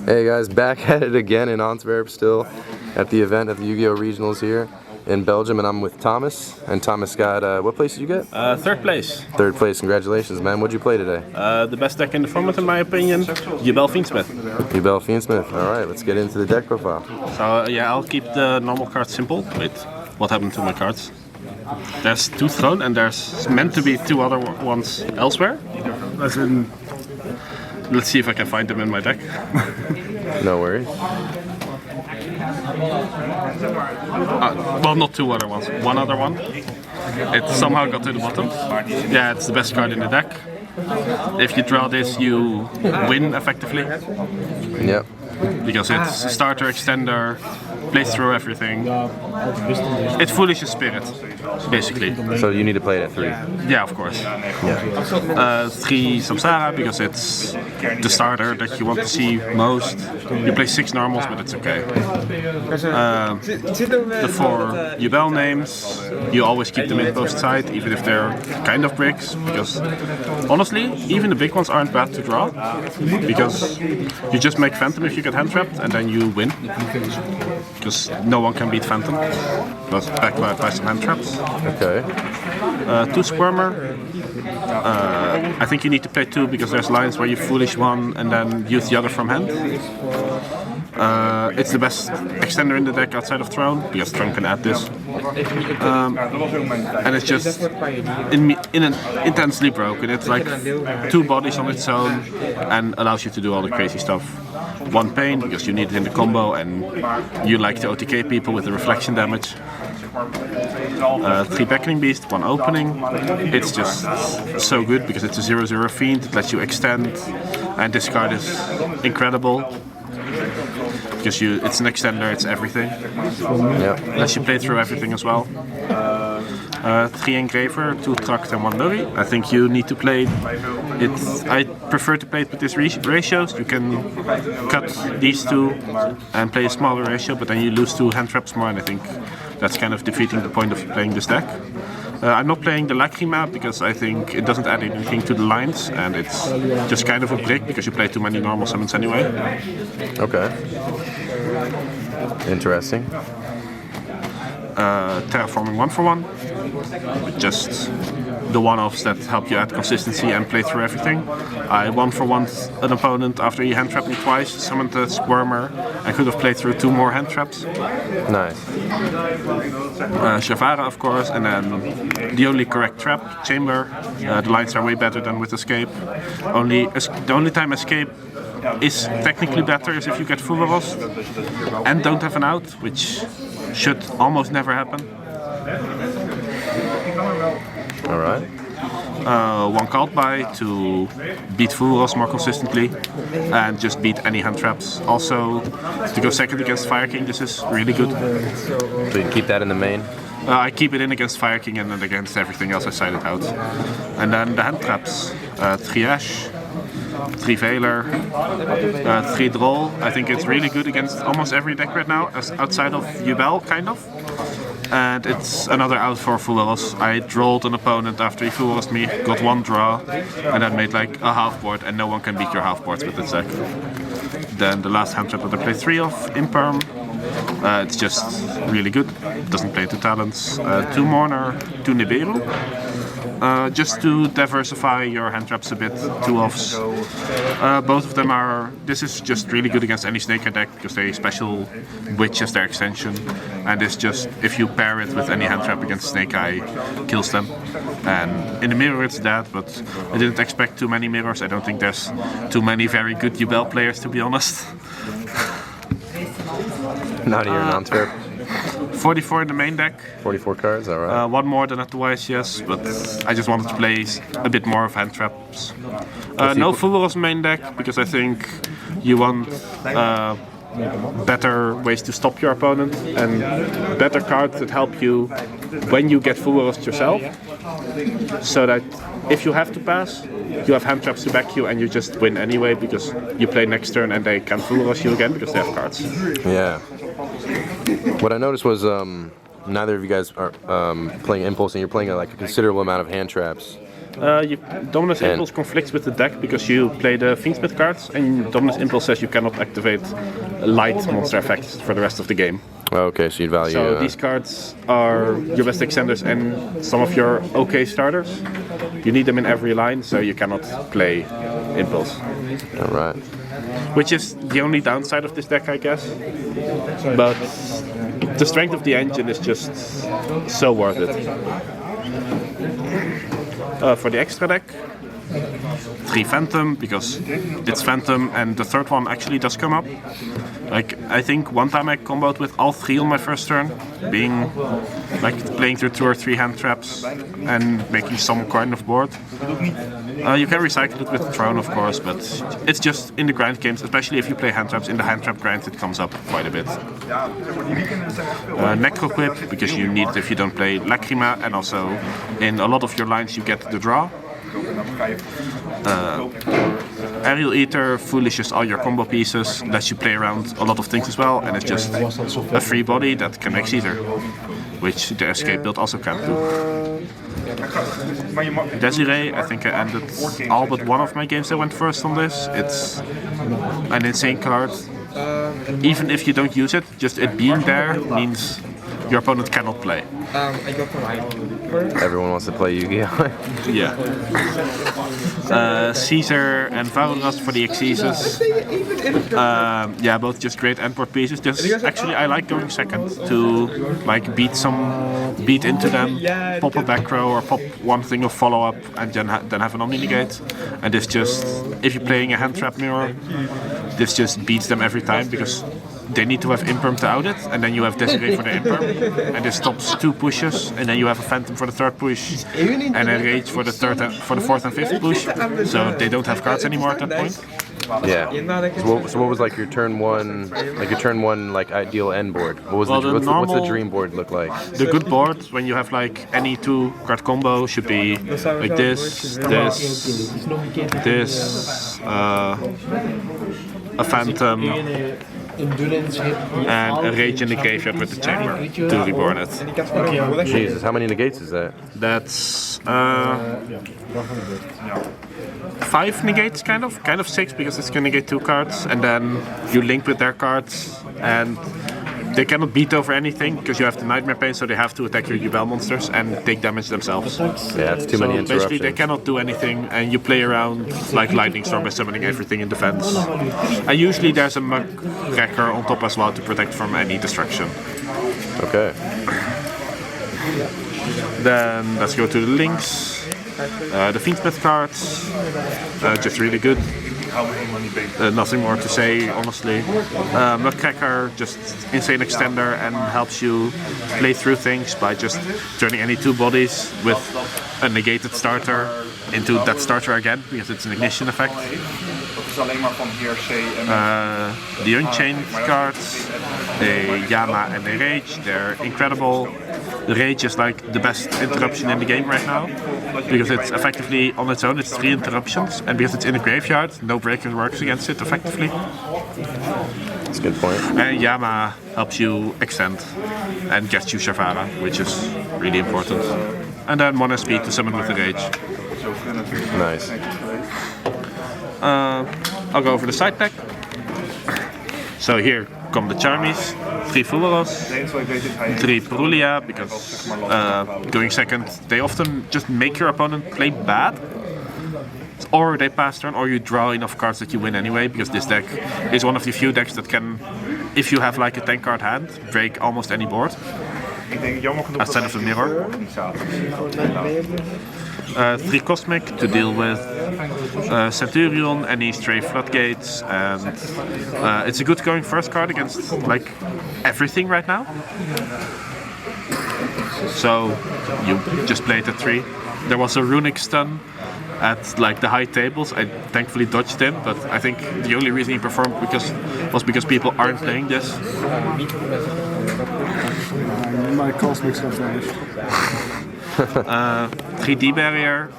Hey guys, back at it again in Antwerp still, at the event of the Yu-Gi-Oh! Regionals here in Belgium, and I'm with Thomas. And Thomas got, what place did you get? Third place. Third place, congratulations man. What'd you play today? The best deck in the format in my opinion, Yubel Fiendsmith. Yubel Fiendsmith, alright, let's get into the deck profile. So yeah, I'll keep the normal cards simple. Wait, what happened to my cards? There's two thrown and there's meant to be two other ones elsewhere. As in, let's see if I can find them in my deck. No worries. Well, not two other ones, one other one. It somehow got to the bottom. Yeah, it's the best card in the deck. If you draw this, you win effectively. Yep. Because it's starter, extender, plays through everything. It's Foolish Spirit, basically. So you need to play it at 3. Yeah, of course. Yeah. 3 Samsara, because it's the starter that you want to see most. You play 6 normals, but it's okay. The 4 Yubel names, you always keep them in post side, even if they're kind of bricks, because honestly, even the big ones aren't bad to draw, because you just make Phantom if you get hand trapped, and then you win. Because no one can beat Phantom, but backed by some hand traps. Okay. 2 Squirmer. I think you need to play 2 because there's lines where you Foolish one and then use the other from hand. It's the best extender in the deck outside of Throne, because Throne can add this. And it's just intensely broken. It's like 2 bodies on its own and allows you to do all the crazy stuff. 1 pain, because you need it in the combo and you like to OTK people with the reflection damage. 3 Beckoning Beast, 1 opening. It's just so good because it's a 0/0 fiend. It lets you extend, and this card is incredible because it's an extender, it's everything. Yep. Lets you play through everything as well. 3 Engraver, 2 Tract and 1 Lurry. I think you need to play it. I prefer to play it with these ratios. You can cut these 2 and play a smaller ratio, but then you lose 2 hand traps more, and I think that's kind of defeating the point of playing this deck. I'm not playing the Lacrima because I think it doesn't add anything to the lines, and it's just kind of a brick because you play too many normal summons anyway. Okay. Interesting. Terraforming 1 for 1, just the one-offs that help you add consistency and play through everything. I 1 for 1 an opponent after he hand trapped me twice, summoned the Squirmer, and could have played through 2 more hand traps. Nice. Shavara, of course, and then the only correct trap, Chamber. The lines are way better than with Escape. The only time Escape is technically better is if you get Fuvarost and don't have an out, which should almost never happen. Alright. 1 Called By to beat Fuvarost more consistently and just beat any hand traps. Also, to go second against Fire King, this is really good. So you can keep that in the main? I keep it in against Fire King and then against everything else I sided out. And then the hand traps. 3 Ash, 3 Veiler, 3 Droll. I think it's really good against almost every deck right now, outside of Yubel, kind of. And it's another out for Fuvarost. I drolled an opponent after he Fuvarost me, got 1 draw, and then made like a half board, and no one can beat your half boards with this deck. Then the last hand trap that I played 3 of, Imperm. It's just really good. It doesn't play 2 talents. 2 Mourner, 2 Nibiru. Just to diversify your hand traps a bit, 2 offs. Both of them are. This is just really good against any Snake Eye deck because they special Witch as their extension, and it's just if you pair it with any hand trap against Snake Eye, kills them. And in the mirror it's that, but I didn't expect too many mirrors. I don't think there's too many very good Yubel players, to be honest. Not here in Antwerp. 44 in the main deck. 44 cards, alright. 1 more than otherwise, yes, but I just wanted to play a bit more of hand traps. No Fuvarost main deck, because I think you want better ways to stop your opponent and better cards that help you when you get Fuvarost yourself, so that if you have to pass, you have hand traps to back you and you just win anyway because you play next turn and they can Fuvarost you again because they have cards. Yeah. What I noticed was neither of you guys are playing Impulse, and you're playing like a considerable amount of hand traps. Dominus Impulse conflicts with the deck because you play the Fiendsmith cards, and Dominus Impulse says you cannot activate light monster effects for the rest of the game. Okay, so you'd value. So these cards are your best extenders and some of your okay starters. You need them in every line, so you cannot play Impulse. All right. Which is the only downside of this deck, I guess. But the strength of the engine is just so worth it. For the extra deck, 3 Phantom, because it's Phantom and the third one actually does come up. Like, I think one time I comboed with all 3 on my first turn, being like playing through 2 or 3 hand traps and making some kind of board. You can recycle it with Throne, of course, but it's just in the grind games, especially if you play hand traps. In the hand trap grind, it comes up quite a bit. Necro Whip, because you need it if you don't play Lacrima, and also in a lot of your lines you get the draw. Aerial Eater foolishes all your combo pieces, lets you play around a lot of things as well, and it's just a free body that can make Caesar, which the Escape build also can do. Desiree, I think I ended all but one of my games that went first on this. It's an insane card. Even if you don't use it, just it being there means your opponent cannot play. Everyone wants to play Yu-Gi-Oh! Yeah. Caesar and Varuras for the Exesis. Yeah, both just great Antwerp pieces. Just actually, I like going second to like beat into them, pop a back row or pop one thing of follow up, and then have an omni negate. And this just, if you're playing a hand trap mirror, this just beats them every time because they need to have Imperm to out it, and then you have Desiree for the Imperm, and this stops 2 pushes, and then you have a Phantom for the 3rd push, and a Rage for the 4th and 5th push, so they don't have cards anymore at that point. Yeah. So what was like your turn one, like ideal end board? What was what's the dream board look like? The good board, when you have like any 2 card combo, should be like this, a Phantom, and a Rage in the graveyard with the chamber to reborn it. Jesus, how many negates is that? That's 5 negates, kind of 6, because it's gonna get 2 cards, and then you link with their cards, and they cannot beat over anything because you have the Nightmare Pain, so they have to attack your Yubel monsters and take damage themselves. Yeah, it's too many interruptions. Basically, they cannot do anything, and you play around like Lightning Storm by summoning everything in defense. And usually there's a Mug Wrecker on top as well to protect from any destruction. Okay. Then let's go to the links. The Fiendsmith cards, just really good. Nothing more to say, honestly. Mudcracker, just insane extender and helps you play through things by just turning any 2 bodies with a negated starter into that starter again, because it's an ignition effect. The Unchained cards, a Yama and a Rage, they're incredible. The Rage is like the best interruption in the game right now, because it's effectively on its own, it's 3 interruptions, and because it's in a graveyard, no breaker works against it effectively. That's a good point. And Yama helps you extend and gets you Shavara, which is really important. And then 1 SP to summon with the Rage. Nice. I'll go over the side deck. So here come the Charmies, 3 Fumaros, 3 Perulia, because going second, they often just make your opponent play bad. Or they pass turn, or you draw enough cards that you win anyway, because this deck is one of the few decks that can, if you have like a 10 card hand, break almost any board. Outside of the mirror. 3 Cosmic to deal with Centurion, any stray floodgates, and it's a good going first card against like everything right now. So you just play it at 3. There was a runic stun at like the high tables. I thankfully dodged him, but I think the only reason he performed was because people aren't playing this. My Cosmics have vanished. 3D barrier.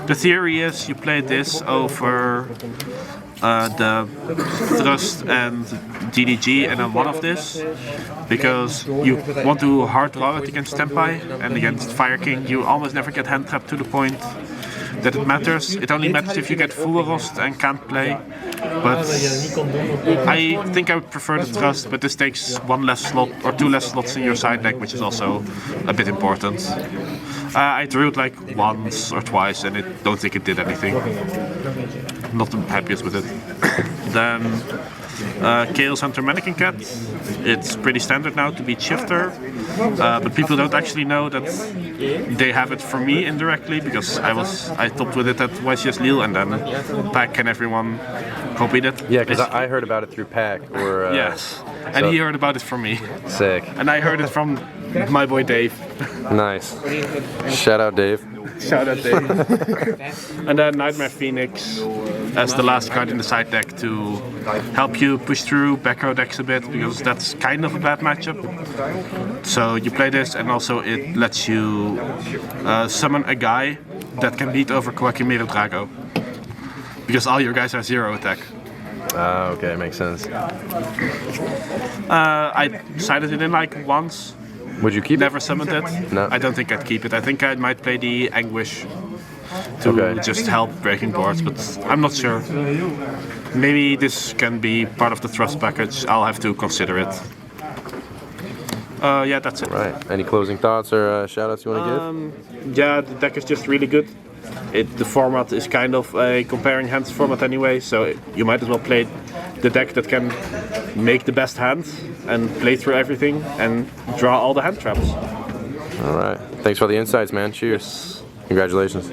The theory is you play this over the thrust and DDG and then one of this, because you want to hard draw it against Tempai, and against Fire King you almost never get hand trapped to the point that it matters. It only matters if you get full rost and can't play. But I think I would prefer the thrust, but this takes one less slot or two less slots in your side deck, which is also a bit important. I drew it like once or twice and I don't think it did anything. Not the happiest with it. Then Chaos Hunter Mannequin Cat. It's pretty standard now to beat Shifter, but people don't actually know that they have it from me indirectly, because I topped with it at YCS Lille, and then Pack and everyone copied it. Yeah, because I heard about it through Pack. Or yes, and he heard about it from me. Sick. And I heard it from my boy Dave. Nice. Shout out Dave. Shout out Dave. And then Nightmare Phoenix as the last card in the side deck to help you push through back row decks a bit, because that's kind of a bad matchup. So you play this, and also it lets you summon a guy that can beat over Kawakimere Drago, because all your guys are 0 attack. Okay, makes sense. I decided it in like once. Would you keep Never it? summoned it. No. I don't think I'd keep it. I think I might play the Anguish to just help breaking boards, but I'm not sure. Maybe this can be part of the thrust package. I'll have to consider it. Yeah, that's it. Right. Any closing thoughts or shout outs you want to give? Yeah, the deck is just really good. The format is kind of a comparing hands format anyway, so you might as well play the deck that can make the best hand and play through everything and draw all the hand traps. All right. Thanks for the insights, man. Cheers. Congratulations.